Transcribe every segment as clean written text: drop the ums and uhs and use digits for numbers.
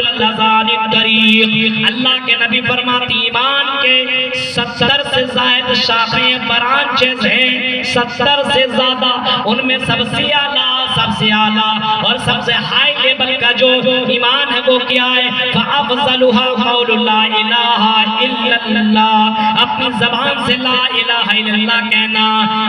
اللذان الطریق. اللہ کے نبی فرماتی ایمان کے 70 سے زائد شاخیں برانچز ہیں، 70 سے زیادہ. ان میں سب سے اعلیٰ اور سب سے ہائی لیبل کا جو ایمان ہے وہ کیا ہے؟ فَأَفْضَلُهَا قَوْلُ لَا إِلَٰهَ إِلَّا اللَّهِ. اپنی زبان سے لا الہ الا اللہ کہنا،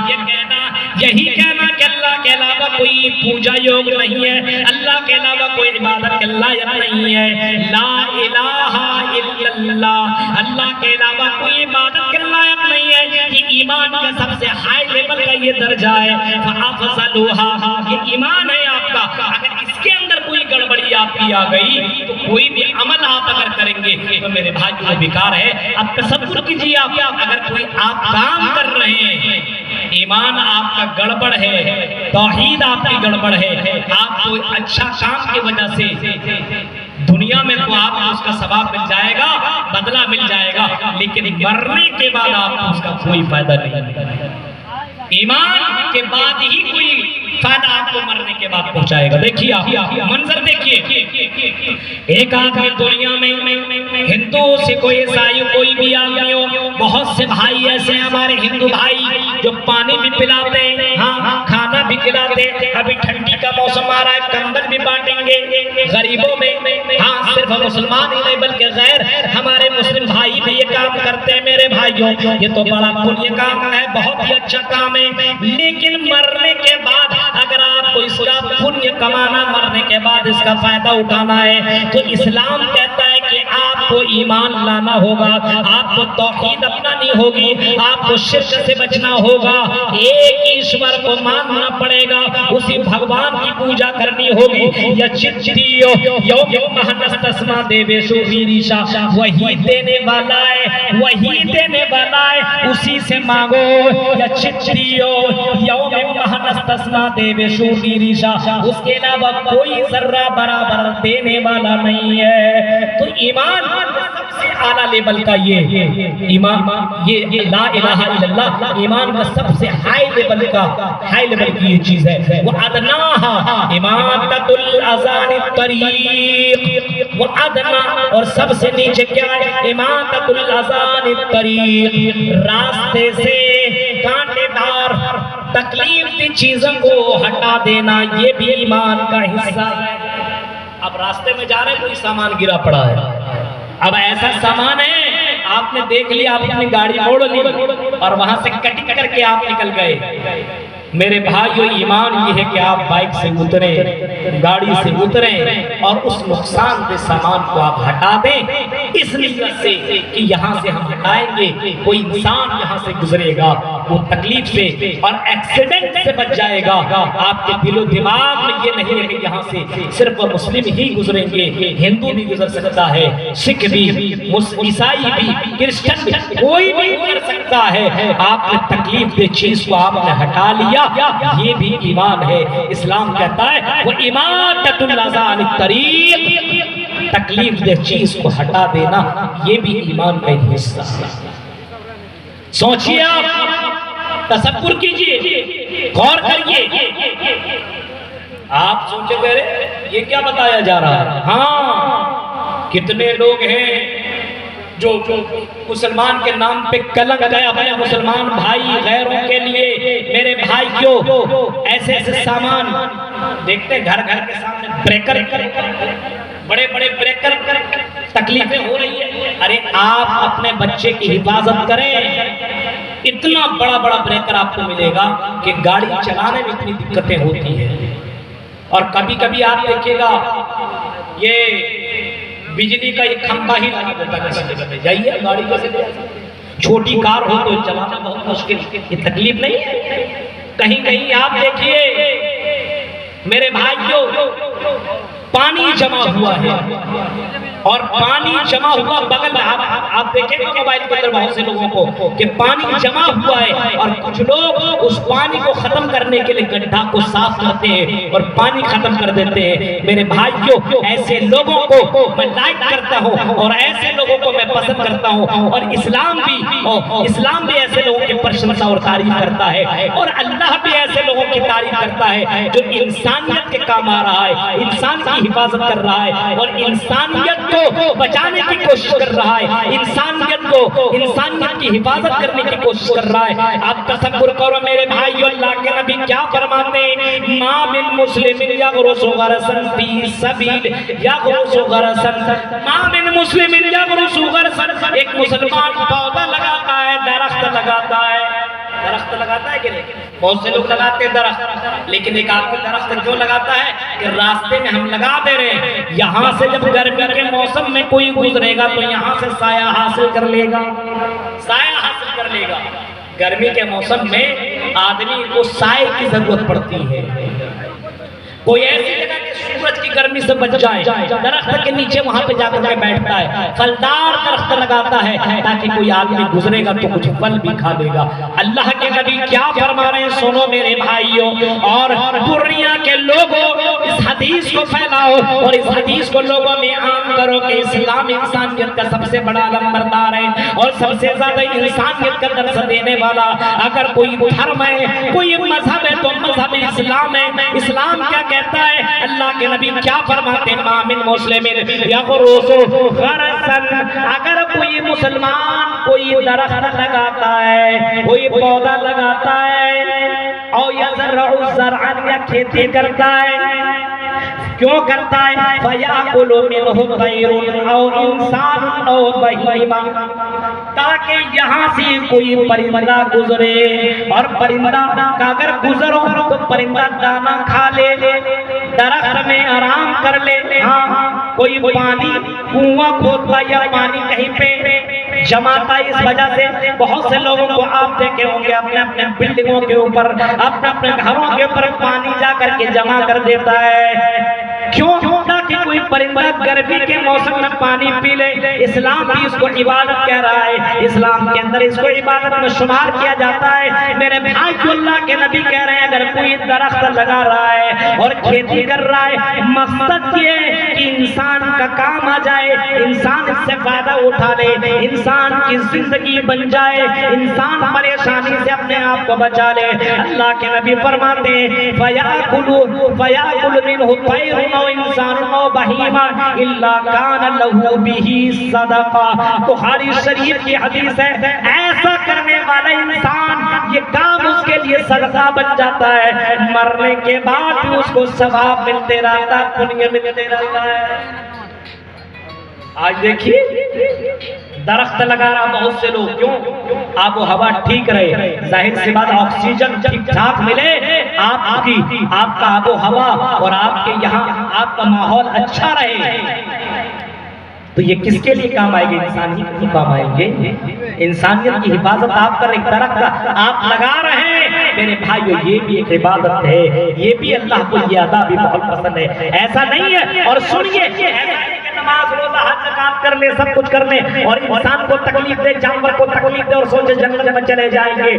یہ کہنا، یہی کہنا کہ اللہ کے علاوہ کوئی پوجا یوگ نہیں ہے، اللہ کے علاوہ کوئی عبادت کے لائق نہیں ہے. لا الہ الا اللہ، اللہ کے علاوہ کوئی عبادت کے لائق نہیں ہے. یہ ایمان کا سب سے ہائی لیول کا یہ درجہ ہے. فَأَفْضَلُهَا، یہ ایمان ہے آپ کا. اگر اس کے اندر کوئی گڑبڑی آپ کی آ گئی تو کوئی بھی عمل آپ اگر کریں گے تو میرے بھائی وہ بیکار ہے. اب تصور کیجیے آپ اگر کوئی آپ کام کر رہے ہیں، ایمان آپ کا گڑبڑ ہے، توحید آپ کی گڑبڑ ہے، آپ کو اچھا کام کی وجہ سے دنیا میں تو آپ کو اس کا ثواب مل جائے گا، بدلہ مل جائے گا، لیکن مرنے کے بعد آپ کو اس کا کوئی فائدہ نہیں ملے گا. ایمان کے بعد ہی کوئی فائدہ آپ کو مرنے کے بعد پہنچائے گا. دیکھیے آپ منظر دیکھیے، ایک آدمی دنیا میں ہندو سے کوئی عیسائی کوئی بھی آدمی ہو، بہت سے بھائی ایسے ہیں ہمارے ہندو بھائی جو پانی بھی پلاتے ہیں، ہاں کھانا بھی کھلاتے ہیں. ابھی ٹھنڈی کا موسم آ رہا ہے، کمبل بھی بانٹیں گے غریبوں میں. ہاں صرف مسلمان ہی نہیں بلکہ غیر ہمارے مسلم بھائی بھی یہ کام کرتے ہیں. میرے بھائیوں یہ تو بڑا پُنیہ کام ہے، بہت ہی اچھا کام ہے. لیکن مرنے کے بعد اگر آپ کو اس کا پُنیہ کمانا، مرنے کے بعد اس کا فائدہ اٹھانا ہے تو اسلام کہتا ہے کہ آپ کو ایمان لانا ہوگا، آپ کو توحید اپنانی ہوگی، آپ کو شرک سے بچنا ہوگا، ایک ایشور کو ماننا پڑے گا، اسی بھگوان کی پوجا کرنی ہوگی. یچتیو یوم مہنستسما دیویشو ویریشا، وہی دینے والا ہے، وہی دینے والا ہے، اسی سے مانگو. یچتیو یوم مہنستسما دیویشو ویریشا، اس کے علاوہ کوئی ذرہ برابر دینے والا نہیں ہے. تو ایمان سب سے اعلیٰ لیول کا یہ ایمان، یہ لا الہ الا اللہ ایمان کا سب سے ہائی لیول کی یہ چیز ہے. وَأَدْنَاهَا إِمَاطَةُ الْأَذَى عَنِ الطَّرِيقِ. وَأَدْنَا، اور سب سے نیچے کیا ہے؟ إِمَاطَةُ الْأَذَى عَنِ الطَّرِيقِ، راستے سے کانٹے دار تکلیف دی چیزوں کو ہٹا دینا، یہ بھی ایمان کا حصہ ہے. اب راستے میں جا رہے کوئی سامان گرا پڑا ہے، اب ایسا سامان ہے آپ نے دیکھ لیا، آپ اپنی گاڑی موڑ لی اور وہاں سے کٹ کر کے آپ نکل گئے. میرے بھائیو ایمان یہ ہے کہ آپ بائک سے اتریں، گاڑی سے اتریں اور اس نقصان دہ سامان کو آپ ہٹا دیں اس نیت سے کہ یہاں سے ہم ہٹائیں گے، کوئی انسان یہاں سے گزرے گا وہ تکلیف سے اور ایکسیڈنٹ سے بچ جائے گا. آپ کے دل و دماغ میں یہ نہیں ہے کہ یہاں سے صرف مسلم ہی گزریں گے، ہندو بھی گزر سکتا ہے، سکھ بھی، عیسائی بھی، کرسچن بھی، کوئی بھی گزر سکتا ہے. آپ نے تکلیف دہ چیز کو آپ نے ہٹا لیا، یہ بھی ایمان ہے. اسلام کہتا ہے وہ اماطۃ الاذی عن الطریق، تکلیف دہ چیز کو ہٹا دینا یہ بھی ایمان کا حصہ ہے. سوچئے آپ، تصور کیجئے، غور کریے. آپ سوچے گئے یہ کیا بتایا جا رہا ہے؟ ہاں کتنے لوگ ہیں جو مسلمان کے نام پہ کلنک ہے اپنے مسلمان بھائی غیروں کے لیے. میرے بھائیوں ایسے ایسے سامان دیکھتے ہیں گھر گھر کے سامنے بریکر، بڑے بڑے بریکر، تکلیفیں ہو رہی ہیں. ارے آپ اپنے بچے کی حفاظت کریں. اتنا بڑا بڑا بریکر آپ کو ملے گا کہ گاڑی چلانے میں اتنی دقتیں ہوتی ہیں. اور کبھی کبھی آپ دیکھیں گا یہ بجلی کا ایک کھمبا ہی لگا دیتا ہے کسی جگہ پہ، جائیے گاڑی کو سے چھوٹی کار ہو تو چلانا بہت مشکل. یہ تکلیف نہیں ہے. کہیں کہیں آپ دیکھیے میرے بھائیوں پانی جمع ہوا ہے اور پانی جمع ہوا بغل میں، آپ دیکھیں گے موبائل کے اندر بہت سے لوگوں کو کہ پانی جمع ہوا ہے اور کچھ لوگ اس پانی کو ختم کرنے کے لیے گڈھا کو صاف کرتے ہیں اور پانی ختم کر دیتے ہیں. میرے بھائیوں ایسے لوگوں کو میں لائک کرتا ہوں اور ایسے لوگوں کو میں پسند کرتا ہوں، اور اسلام بھی ایسے لوگوں کی پرشنسا اور تعریف کرتا ہے، اور اللہ بھی ایسے لوگوں کی تعریف کرتا ہے جو انسانیت کے کام آ رہا ہے، انسان کی کی حفاظت کر رہا ہے اور انسانیت کو بچانے کی کوشش کر رہا ہے، انسانیت کی حفاظت کرنے کی کوشش کر رہا ہے۔ آپ تصور کرو میرے بھائیو، اللہ کے نبی کیا فرماتے ہیں؟ ما من مسلم یغرس غرسا فی سبیل یغرس غرسا، ما من مسلم یغرس غرسا، ایک مسلمان پودا لگاتا ہے، درخت لگاتا ہے، درخت لگاتا ہے کہ نہیں؟ بہت سے لوگ لگاتے ہیں درخت، لیکن ایک آدمی درخت کیوں لگاتا ہے کہ راستے میں ہم لگا دے رہے ہیں، یہاں سے جب گرمی کے موسم میں کوئی گزرے گا تو یہاں سے سایہ حاصل کر لے گا، سایہ حاصل کر لے گا۔ گرمی کے موسم میں آدمی کو سائے کی ضرورت پڑتی ہے، کوئی ایسی جگہ کہ سورج کی گرمی سے بچ جائے، درخت کے نیچے وہاں پہ جا کر کے بیٹھتا ہے، پھلدار درخت لگاتا ہے تاکہ کوئی آدمی گزرے گا تو کچھ پھل بھی کھا لے گا۔ اللہ کے نبی کیا فرما رہے ہیں سنو میرے بھائیوں اور دنیا کے لوگوں، اس حدیث کو پھیلاؤ اور اس حدیث کو لوگوں میں عام کرو کہ اسلام انسانیت کا سب سے بڑا علمبردار ہے اور سب سے زیادہ انسانیت کا درس دینے والا۔ اگر کوئی دھرم ہے، کوئی مذہب ہے تو مذہب اسلام ہے۔ اسلام کیا کہتا ہے؟ اللہ کے نبی کیا فرماتے ہیں؟ ما من مسلم یغرس غرسا، اگر کوئی مسلمان کوئی درخت لگاتا ہے، کوئی پودا لگاتا ہے، او یزرع زرعا، یا کھیتی کرتا ہے، کیوں کرتا ہے؟ فَيَأْكُلُ مِنْهُ طَيْرٌ أَوْ إِنسَانٌ أَوْ بَهِيمَةٌ، تاکہ یہاں سے کوئی پرندہ گزرے، اور پرندہ کا اگر گزرو تو پرندہ دانا کھا لے، درخت میں آرام کر لے، ہاں کوئی پانی کنواں کھودتا یا پانی کہیں پہ جماتا ہے، اس وجہ سے بہت سے لوگوں کو آپ دیکھے ہوں گے اپنے اپنے بلڈنگوں کے اوپر، اپنے اپنے گھروں کے اوپر پانی جا کر کے جمع کر دیتا ہے، کیوں؟ تاکہ کوئی پرندہ گرمی کے موسم میں پانی پی لے۔ اسلام بھی اس کو عبادت کہہ رہا ہے، اسلام کے اندر اس کو عبادت میں شمار کیا جاتا ہے۔ میرے بھائی جو اللہ کے نبی کہہ رہے ہیں اگر کوئی درخت لگا رہا ہے اور کھیتی کر رہا ہے، مقصد یہ ہے کہ انسان کا کام آ جائے، انسان اس سے فائدہ اٹھا لے، انسان کی زندگی بن جائے، انسان پریشانی سے اپنے آپ کو بچا لے۔ اللہ کے نبی فرماتے ہیں فَيَأْكُلُ مِنْهُ طَيْرٌ أَوْ إِنسَانٌ أَوْ بَهِيمَةٌ إِلَّا كَانَ لَهُ بِهِ صَدَقَةٌ۔ بخاری شریف کی حدیث ہے، ایسا کرنے والا انسان یہ کام اس کے لیے صدقہ بن جاتا ہے، مرنے کے بعد بھی اس کو ثواب ملتے رہتا ہے، پنیہ ملتے رہتا ہے۔ آج دیکھیے درخت لگا رہا بہت سے لوگ، کیوں؟ آب و ہوا ٹھیک رہے، ظاہر سی بات آکسیجن ٹھیک ٹھاک ملے، آپ کا آب و ہوا اور آپ کے یہاں آپ کا ماحول اچھا رہے، تو یہ کس کے لیے کام آئے گی؟ انسانیت کی کام آئیں گے۔ انسانیت کی حفاظت آپ کر، ایک درخت آپ لگا رہے ہیں میرے بھائیو، یہ بھی ایک عبادت ہے، یہ بھی اللہ کو یہ ادا بھی بہت پسند ہے۔ ایسا نہیں ہے، اور سنیے، نماز روزہ حج زکات کر لے، سب کچھ کر لے اور انسان کو تکلیف دے، جانور کو تکلیف دے اور سوچے جنت میں چلے جائیں گے،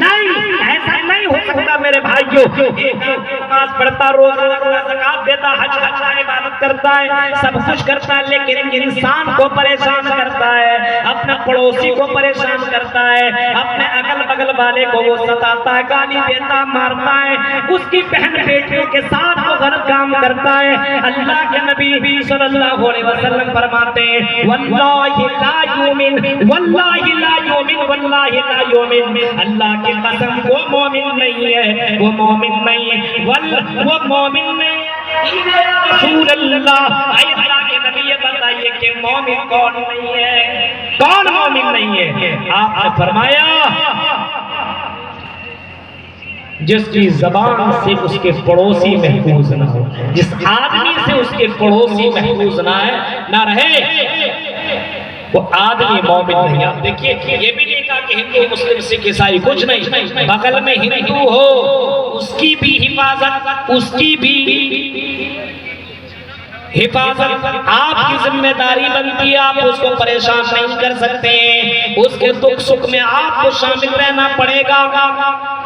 نہیں، ایسا نہیں ہو سکتا میرے بھائیو۔ نماز پڑھتا، روزہ رکھتا، زکات دیتا، حج کرتا، عبادت کرتا ہے، سب کچھ کرتا ہے، لیکن انسان کو پریشان کرتا ہے، اپنے پڑوسی کو پریشان کرتا ہے، اپنے اگل بگل والے کو وہ ستاتا ہے، گالی دیتا، مارتا ہے، اس کی بہن بیٹیوں کے ساتھ وہ غلط کام کرتا ہے۔ اللہ کے نبی صلی اللہ علیہ وسلم فرماتے ہیں واللہ لا یؤمن، واللہ لا یؤمن، واللہ لا یؤمن، اللہ کی قسم وہ مومن نہیں ہے، وہ مومن نہیں ہے، وہ مومن نہیں ہے۔ رسول اللہ، اے اللہ کے نبی یہ بتائیے کہ مومن کون نہیں ہے، کون مومن نہیں ہے؟ آپ نے فرمایا جس کی زبان سے اس کے پڑوسی محفوظ نہ ہو، جس آدمی سے اس کے پڑوسی محفوظ نہ رہے، وہ آدمی مومن نہیں۔ آپ دیکھیے یہ بھی نہیں کہا کہ ہندو مسلم سکھ عیسائی کچھ نہیں، بغل میں ہندو ہو اس کی بھی حفاظت، اس کی بھی حفاظت آپ کی ذمہ داری بنتی ہے، آپ اس کو پریشان نہیں کر سکتے، اس کے دکھ سکھ میں آپ کو شامل رہنا پڑے گا۔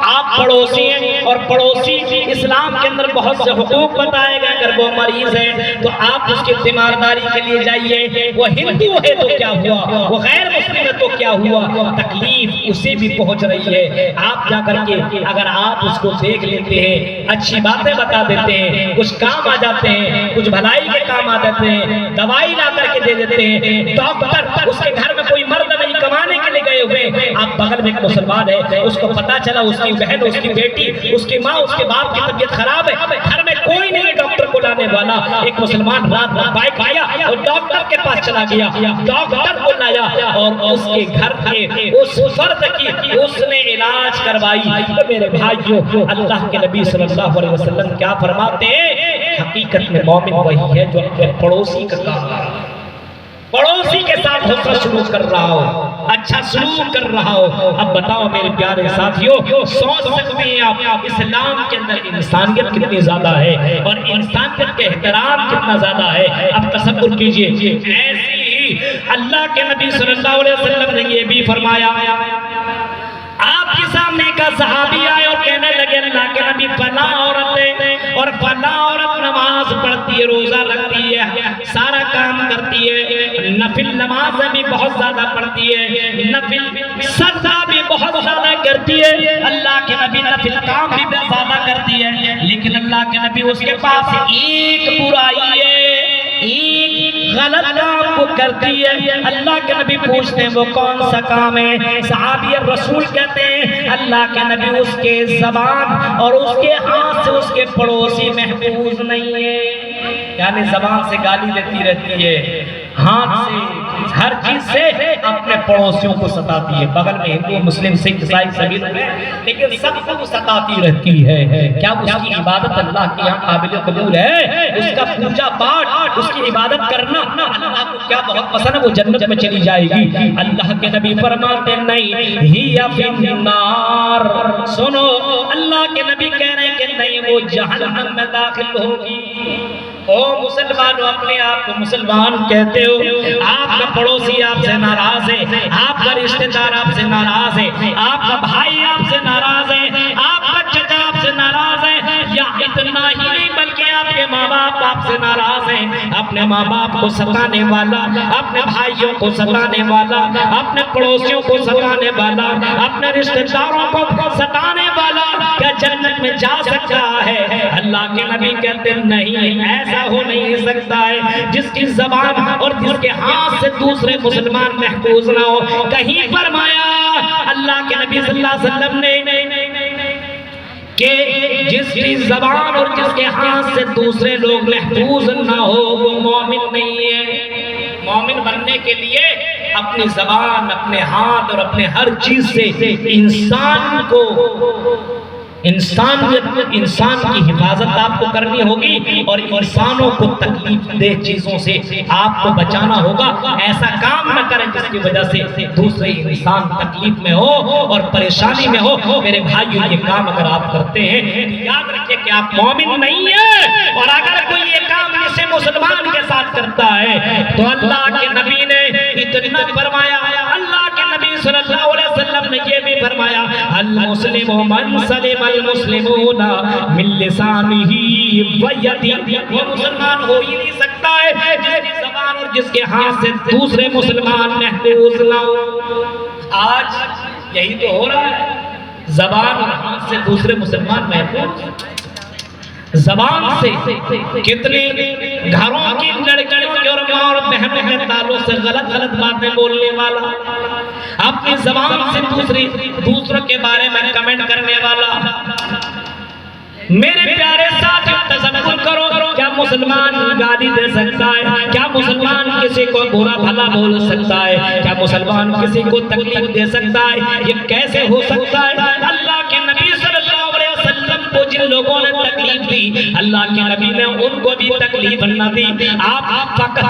آپ پڑوسی ہیں اور پڑوسی اسلام کے اندر بہت سے حقوق بتائے گئے، اگر وہ مریض ہے تو آپ اس کی تیمارداری کے لیے جائیے، وہ ہندو ہے تو کیا ہوا، وہ غیر مسلم ہے تو کیا ہوا، تکلیف اسے بھی پہنچ رہی ہے۔ آپ جا کر کے اگر آپ اس کو دیکھ لیتے ہیں، اچھی باتیں بتا دیتے ہیں، کچھ کام آ جاتے ہیں، کچھ بھلائی کے کام آ جاتے ہیں، دوائی لا کر کے دے دیتے ہیں، ڈاکٹر اس کے گھر میں کوئی مرد نہیں کمانے کے لیے گئے ہوئے، آپ بغل میں ایک مسلمان ہے، اس کو پتا چلا اس کی بہن، اس کی بیٹی، اس کی ماں، اس کے باپ کی طبیعت خراب ہے، گھر میں کوئی نہیں ہے ڈاکٹر کو لانے والا، ایک مسلمان رات بائک آیا اور ڈاکٹر کے پاس چلا گیا، ڈاکٹر کو لایا اور اس کے گھر کے اس فرد کی اس نے علاج کروائی۔ تو میرے بھائیو، اللہ کے نبی صلی اللہ علیہ وسلم کیا فرماتے ہیں؟ حقیقت میں مومن وہی ہے جو اپنے پڑوسی کا کام کر رہا ہے، پڑوسی کے ساتھ حسن سلوک کر رہا ہو، اچھا سلوک کر رہا ہو۔ اب بتاؤ میرے پیارے ساتھیو، سوچ سکتے ہیں آپ اسلام کے اندر انسانیت کتنی زیادہ ہے اور انسانیت کے احترام کتنا زیادہ ہے۔ اب تصور کیجئے، ایسی ہی اللہ کے نبی صلی اللہ علیہ وسلم نے یہ بھی فرمایا، آپ کے سامنے کا صحابی آئے اور کہنے لگے اللہ کے نبی فلاں عورت ہے اور فلاں عورت نماز پڑھتی ہے، روزہ رکھتی ہے، سارا کام کرتی ہے، نفل نماز بھی بہت زیادہ پڑھتی ہے، نفل سجدہ بھی بہت زیادہ کرتی ہے، اللہ کے نبی نفل کام بھی بہت زیادہ کرتی ہے، لیکن اللہ کے نبی اس کے پاس ایک برائی ہے، ایک غلط کام کو کرتی ہے۔ اللہ کے نبی پوچھتے ہیں وہ کون سا کام ہے؟ صحابی رسول کہتے ہیں اللہ کے نبی اس کے زبان اور اس کے ہاتھ سے اس کے پڑوسی محفوظ نہیں ہے، یعنی زبان سے گالی دیتی رہتی ہے، ہاتھ سے ہر چیز سے اپنے پڑوسیوں کو ستاتی ہے، بغل میں ہندو مسلم سکھ عیسائی سبھی لوگ ہیں لیکن سب کو ستاتی رہتی ہے۔ کیا اس کی عبادت اللہ کے یہاں قابل قبول ہے؟ اس کا پوجا پاٹ، اس کی عبادت کرنا اللہ کو کیا بہت پسند ہے؟ وہ جنت میں چلی جائے گی۔ اللہ کے نبی فرماتے نہیں ہی فی النار، سنو اللہ کے نبی کہہ رہے ہیں کہ نہیں وہ جہنم میں داخل ہوگی۔ او مسلمانوں، اپنے آپ کو مسلمان کہتے ہو، آپ کا پڑوسی آپ سے ناراض ہے، آپ کا رشتہ دار آپ سے ناراض ہے، آپ کا بھائی آپ سے ناراض ہے، آپ کا چچا آپ سے ناراض ہے، یا اتنا ہی نہیں بلکہ آپ کے ماں باپ آپ سے ناراض ہیں، اپنے ماں باپ کو ستانے والا، اپنے بھائیوں کو ستانے والا، اپنے پڑوسیوں کو ستانے والا، اپنے رشتہ داروں کو ستانے والا کیا جنت میں جا سکتا ہے؟ اللہ کے نبی کہتے نہیں، ایسا ہو نہیں سکتا ہے جس کی زبان اور جس کے ہاتھ سے دوسرے مسلمان محفوظ نہ ہو۔ کہیں فرمایا اللہ کے نبی صلی اللہ علیہ وسلم نے کہ جس کی زبان اور جس کے ہاتھ سے دوسرے لوگ محفوظ نہ ہو وہ مومن نہیں ہے۔ مومن بننے کے لیے اپنی زبان، اپنے ہاتھ اور اپنے ہر چیز سے انسان کی حفاظت آپ کو کرنی ہوگی اور انسانوں کو تکلیف دہ چیزوں سے آپ کو بچانا ہوگا۔ ایسا کام نہ کریں جس کی وجہ سے دوسرے انسان تکلیف میں ہو اور پریشانی میں ہو۔ میرے بھائیو، یہ کام اگر آپ کرتے ہیں یاد رکھیں کہ آپ مومن نہیں ہیں، اور اگر کوئی یہ کام کسی مسلمان کے ساتھ کرتا ہے تو اللہ کے نبی نے اتنا فرمایا، اللہ کے نبی صلی اللہ علیہ وسلم نے یہ بھی فرمایا المسلم من سلم المسلمون من لسانہ ویدہ، وہ مسلمان ہو ہی نہیں سکتا ہے جس کی زبان اور جس کے ہاتھ سے دوسرے مسلمان محفوظ نہ ہو۔ آج یہی تو ہو رہا ہے، زبان اور ہاتھ سے دوسرے مسلمان محفوظ، زبان سے کتنے گھروں کی لڑکیوں کے اور ماں اور بہنوں کے تعلق سے غلط باتیں بولنے والا، اپنی زبان سے دوسروں کے بارے میں کمنٹ کرنے والا۔ میرے پیارے ساتھیو، تصور کرو کیا مسلمان گالی دے سکتا ہے؟ کیا مسلمان کسی کو برا بھلا بول سکتا ہے؟ کیا مسلمان کسی کو تکلیف دے سکتا ہے؟ یہ کیسے ہو سکتا ہے؟ اللہ کے نبی صلی اللہ علیہ وسلم کو جن لوگوں نے تکلیف دی اللہ کے نبی نے ان کو بھی تکلیف نہ دی۔ آپ فتح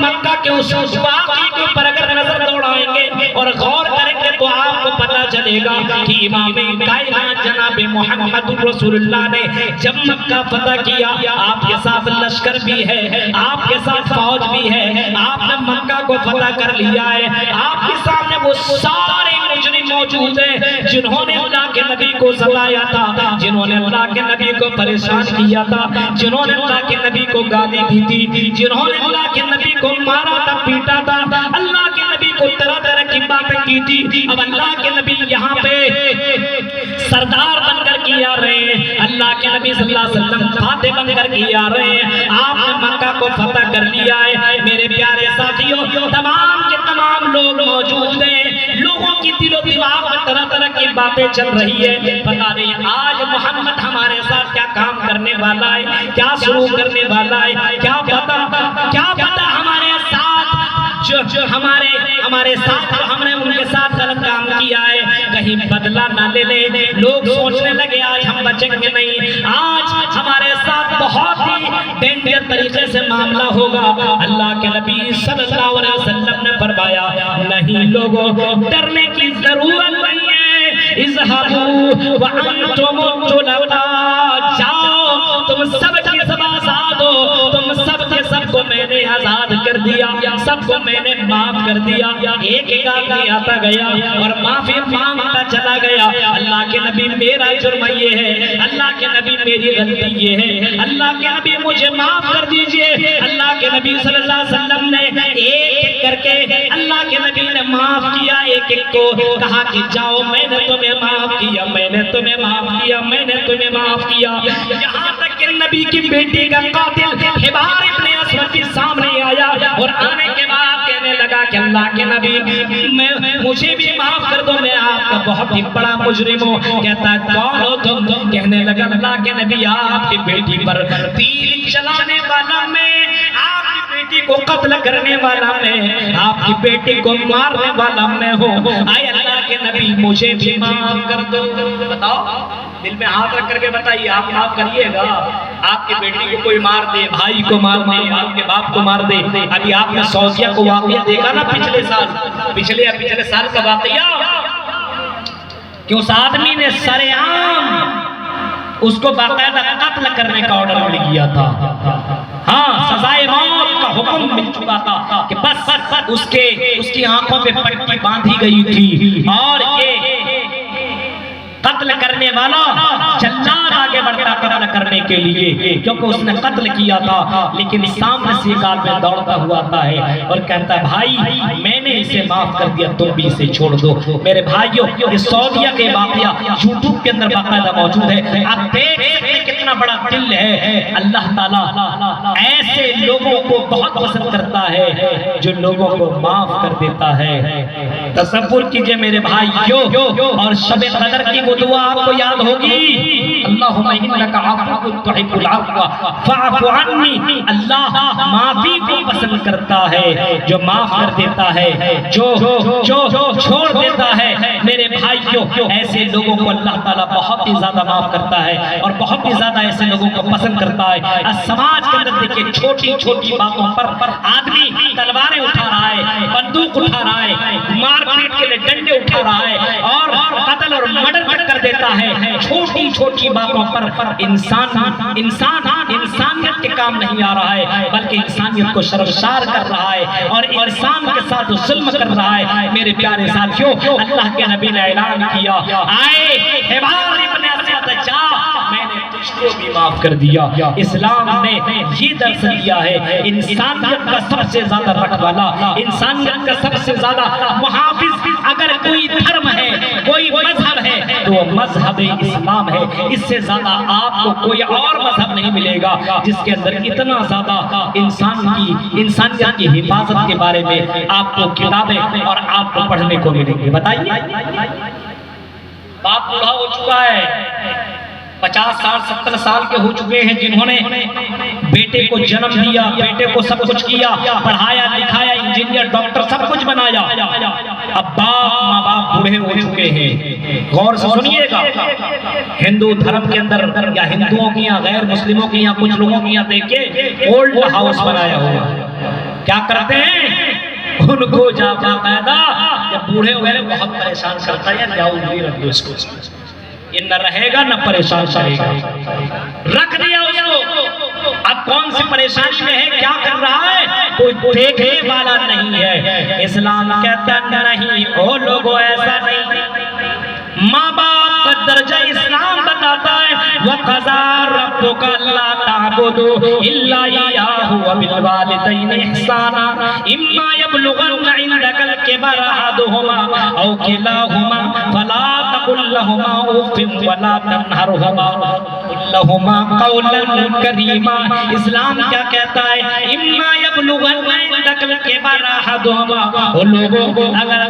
مکہ کے اس واقعے کے اوپر اگر نظر دوڑائیں گے اور غور کریں گے تو آپ کو پتا چلے گا کہ امام کائنات جناب محمد رسول اللہ نے جب مکہ فتح کیا، آپ کے ساتھ لشکر بھی ہے، آپ کے ساتھ فوج بھی ہے، آپ نے مکہ کو فتح کر لیا ہے، آپ کے سامنے وہ سارے مجرم موجود ہیں جنہوں نے اللہ کے نبی کو ستایا تھا، جنہوں نے اللہ کے نبی کو پریشان کیا تھا، جنہوں نے اللہ کے نبی کو گالی دی تھی، جنہوں نے اللہ کے نبی کو مارا تھا، پیٹا تھا، اللہ کے نبی کو طرح طرح کی بات کی تھی، اب اللہ کے نبی یہاں پہ سردار بن کر کے آ رہے ہیں، اللہ کے نبی صلی اللہ علیہ وسلم فاتح بن کر کے آ رہے ہیں، آپ نے مکہ کو فتح کر لیا ہے۔ میرے پیارے ساتھیوں، تمام کے تمام لوگ موجود ہیں، لوگوں کی دل و دماغ میں طرح طرح کی باتیں چل رہی ہے، پتہ نہیں آج محمد ہمارے ساتھ کیا کام کرنے والا ہے، کیا سلوک کرنے والا ہے، کیا پتہ ہمارے ساتھ جو ہمارے ساتھ ہم نے ان کے ساتھ غلط کام کیا ہے، کہیں بدلہ نہ لے لے۔ لوگ سوچنے لگے آج ہم بچیں گے نہیں، آج ہمارے ساتھ بہت ہی ڈینجر طریقے سے معاملہ ہوگا۔ اللہ کے نبی صلی اللہ علیہ وسلم نے فرمایا نہیں لوگوں، ڈرنے کی ضرورت نہیں ہے، اذهبوا وانتم طلقاء، جاؤ تم سب کے سب آزاد ہو، تم سب کے سب کو میں نے آزاد کر دیا، سب کو میں نے معاف کر دیا۔ ایک ایک آدمی آتا گیا اور معافی مانگتا چلا گیا، اللہ کے نبی میرا جرم یہ ہے، اللہ کے نبی میری غلطی یہ ہے، اللہ کے نبی مجھے معاف کر دیجئے۔ اللہ کے نبی صلی اللہ علیہ وسلم نے ایک ایک کر کے اللہ کے نبی نے معاف کیا، ایک ایک کو کہا کہ جاؤ میں نے تمہیں معاف کیا، میں نے تمہیں معاف کیا، میں نے تمہیں معاف کیا۔ یہاں تک کہ نبی کی بیٹی کا قاتل حبار ابن اسود بھی سامنے آیا اور آنے کے بعد کہنے لگا کہ اللہ کے نبی مجھے بھی معاف کر دو، میں آپ کا بہت ہی بڑا مجرم ہوں۔ کہتا کون ہو تم؟ کہنے لگا اللہ کے نبی آپ کی بیٹی پر تیر چلانے والا میں، آپ کی بیٹی کو قتل کرنے والا میں، آپ کی بیٹی کو مارنے والا میں ہوں، آئے اللہ کے نبی مجھے بھی معاف کر دو۔ بتاؤ، دل میں ہاتھ رکھ کر کے بتائیے، آپ معاف کریے گا؟ آپ کی بیٹی کو کوئی مار دے، بھائی کو مار دے، آپ کے باپ کو مار دے۔ ابھی آپ نے سعودیہ کو واقعہ دیکھا نا پچھلے سال کا واقعہ، کہ اس آدمی نے سرعام اس کو باقاعدہ قتل کرنے کا آرڈر مل گیا تھا، ہاں سزائے موت کا حکم مل چکا تھا کہ بس اس کی آنکھوں پہ پٹی باندھی گئی تھی، اور یہ قتل کرنے والا جلاد آگے بڑھتا قتل کرنے کے لیے، کیونکہ اس نے قتل کیا تھا، لیکن سامنے سے ایک آدمی دوڑتا ہوا آتا ہے اور کہتا ہے بھائی میں نے اسے معاف کر دیا، تم بھی اسے چھوڑ دو۔ میرے بھائیوں، یہ سعودیہ کے واقعہ یوٹیوب کے اندر باقاعدہ موجود ہے، آپ دیکھ سکتے ہیں کتنا بڑا دل ہے۔ اللہ تعالیٰ ایسے لوگوں کو بہت پسند کرتا ہے جو لوگوں کو معاف کر دیتا ہے۔ تصور کیجئے میرے بھائیوں، اور شب قدر کی وہ دعا آپ کو یاد ہوگی، اللہم انک عفو تحب العفو فاعف عنی۔ اللہ معافی کو پسند کرتا ہے، جو معاف کر دیتا ہے، جو چھوڑ دیتا ہے۔ میرے بھائیوں، ایسے لوگوں کو اللہ تعالیٰ بہت ہی زیادہ معاف کرتا ہے اور بہت ہی زیادہ ایسے لوگوں کو پسند کرتا ہے۔ سماج کے اندر دیکھیں چھوٹی چھوٹی باتوں پر آدمی تلواریں اٹھا رہا ہے، بندوق اٹھا رہا ہے، مار پیٹ کے لیے ڈنڈے اٹھا رہا ہے اور قتل اور مرڈر کر دیتا ہے۔ چھوٹی چھوٹی باتوں پر انسانیت کے کام نہیں آ رہا ہے، بلکہ انسانیت کو شرمسار کر رہا ہے اور انسان کے ساتھ ظلم کر رہا ہے۔ میرے پیارے ساتھیوں، اللہ کے نبی نے اعلان کیا، آئے حبار ابن اسود جا، میں نے تجھ کو بھی معاف کر دیا۔ اسلام نے یہ درس دیا ہے، انسانیت کا سب سے زیادہ رکھوالا، انسانیت کا سب سے زیادہ محافظ اگر کوئی دھرم ہے، کوئی مذہب ہے تو وہ مذہب اسلام ہے۔ اس سے زیادہ آپ کو کوئی اور مذہب نہیں ملے گا جس کے اندر اتنا زیادہ انسانیت کی حفاظت کے بارے میں آپ کو کتابیں اور آپ کو پڑھنے کو ملیں گے۔ بتائیے، باپ بوڑھا ہو چکا ہے، 50 سال 70 سال کے ہو چکے ہیں، جنہوں نے بیٹے کو جنم دیا، بیٹے کو سب کچھ کیا، پڑھایا لکھایا، انجینئر ڈاکٹر سب کچھ بنایا، اب باپ ماں باپ بوڑھے ہو چکے ہیں۔ غور سے سنیے گا، ہندو دھرم کے اندر یا ہندوؤں کی یا غیر مسلموں کی یا کچھ لوگوں کی دیکھیں اولڈ ہاؤس بنایا ہوا، کیا کرتے ہیں ان کو جا باقاعدہ جب بوڑھے ہوئے بہت پریشان کرتا ہے، جاؤ رکھ دو اس کو، یہ نہ رہے گا نہ پریشان کرے گا، رکھ دیا اس کو۔ اب کون سی پریشانی میں ہے، کیا کر رہا ہے، کوئی دیکھنے والا نہیں ہے۔ اسلام کہتا نہیں، او لوگوں ایسا نہیں، ماں باپ کا درجہ اسلام بتاتا ہے وَقَضَى رَبُّكَ أَلَّا تَعْبُدُوا إِلَّا إِيَّاهُ وَبِالْوَالِدَيْنِ إِحْسَانًا إِمَّا يَبْلُغَنَّ عِندَكَ الْكِبَرَ أَحَدُهُمَا أَوْ كِلَاهُمَا فَلَا تَقُل لَّهُمَا أُفٍّ وَلَا تَنْهَرْهُمَا قُل لَّهُمَا قَوْلًا كَرِيمًا۔ اسلام کیا کہتا ہے؟ إِمَّا يَبْلُغَنَّ عِندَكَ الْكِبَرَ أَحَدُهُمَا، لوگوں اگر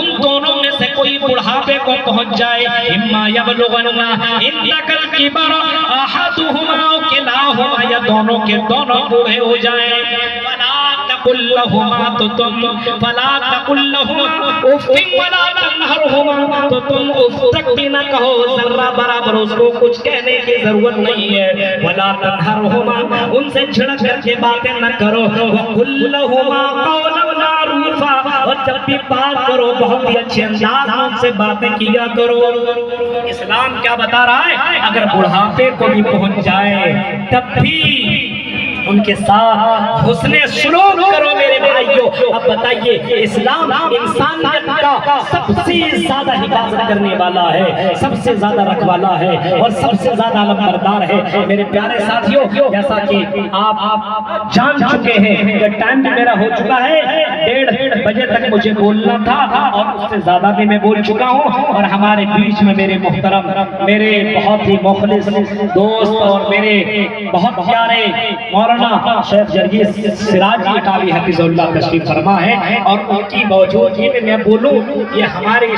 ان دونوں میں سے کوئی بڑھاپے کو پہنچ جائے، إِمَّا يَبْلُغَنَّ عِندَكَ الْكِبَرَ أَحَدُهُمَا أَوْ كِلَاهُمَا، یا دونوں کے دونوں بوڑھے ہو جائیں، فَلَا تَقُل لَّهُمَا، تو تم فَلَا تَقُل لَّهُمَا أُفٍّ وَلَا تَنْهَرْهُمَا، تو تم اف تک بھی نہ کہو، ذرہ برابر اس کو کچھ کہنے کی ضرورت نہیں ہے۔ وَلَا تَنْهَرْهُمَا، ان سے جھڑک کر کے باتیں نہ کرو۔ وَقُل لَّهُمَا قَوْلًا مَّعْرُوفًا، اور جب بھی بات کرو بہت ہی اچھے انداز میں ان سے باتیں کیا کرو۔ اسلام کیا بتا رہا ہے؟ اگر بڑھاپے کو بھی پہنچ جائے تب بھی ان کے ساتھ حسن سلوک کرو میرے بھائیوں۔ اب بتائیے، اسلام انسانیت کا سب سے زیادہ حفاظت کرنے والا ہے، سب سے زیادہ رکھوالا ہے اور سب سے زیادہ علمبردار ہے۔ میرے پیارے ساتھیوں، جیسا کہ آپ جان چکے ہیں کہ ٹائم بھی میرا ہو چکا ہے، 1:30 بجے تک مجھے بولنا تھا اور اس سے زیادہ بھی میں بول چکا ہوں، اور ہمارے بیچ میں میرے محترم، میرے بہت ہی مخلص دوست اور میرے بہت پیارے مولانا شیخ جرگیز سراج اٹاوی حفظ اللہ تشریف فرما ہے، اور ان کی موجودگی میں میں بولوں یہ ہماری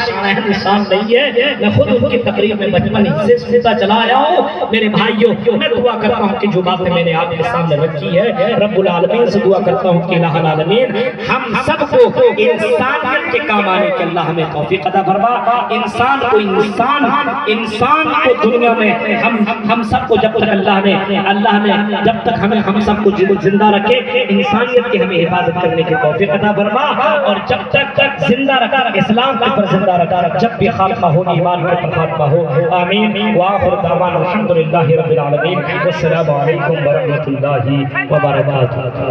شان نہیں ہے۔ میں خود ان کی تقریر میں بچپن سے سنتا چلا آیا ہوں۔ میرے بھائیوں، میں دعا کرتا ہوں کہ جو باتیں میں نے آپ کے سامنے رکھی ہے، رب العالمین سے دعا کرتا ہوں کہ الہ العالمین ہم سب کو انسانیت کے کام آنے کے اللہ ہمیں توفیق عطا فرما۔ انسان کو دنیا میں ہم سب کو جب تک اللہ نے جب تک ہم سب کو زندہ رکھے، انسانیت کی ہمیں حفاظت کرنے کی توفیق عطا فرما، اور جب تک زندہ رکھا اسلام کے پر زندہ رکھا، جب بھی خاتمہ ہو ایمان کے پر خاتمہ ہو، آمین۔ وآخر دعوانا الحمدللہ رب العالمین، والسلام علیکم ورحمۃ اللہ وبرکاتہ۔